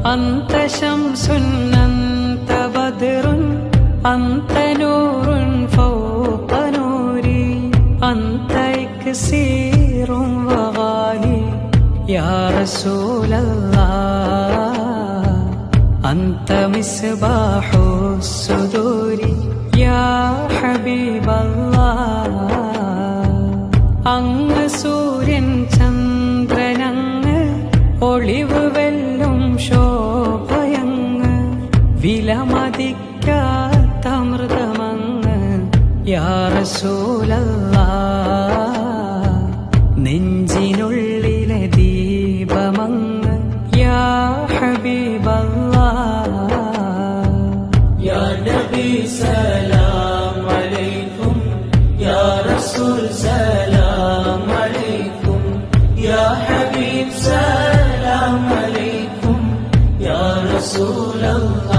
أنت شمس أنت بدر أنت نور فوق نوري أنت إكسير وغالي يا رسول الله أنت مصباح الصدور يا حبيب الله അങ്ങ് സൂര്യൻ ചന്ദ്രനങ്ങ് ഒളിവ് വെല്ലും ശോഭയങ്ങ് വിലമതിക്കാത്ത അമൃതമങ്ങ് യാ റസൂലല്ലാഹ് നെഞ്ചിനുള്ളിലെ ദീപമങ്ങ് യാ ഹബീബല്ലാഹ് യാ നബി സലാം അലൈക്കും യാ റസൂൽ സലാം അലൈക്കും യാ ഹബീബ് സലാം അലൈക്കും യാ റസൂലല്ലാഹ്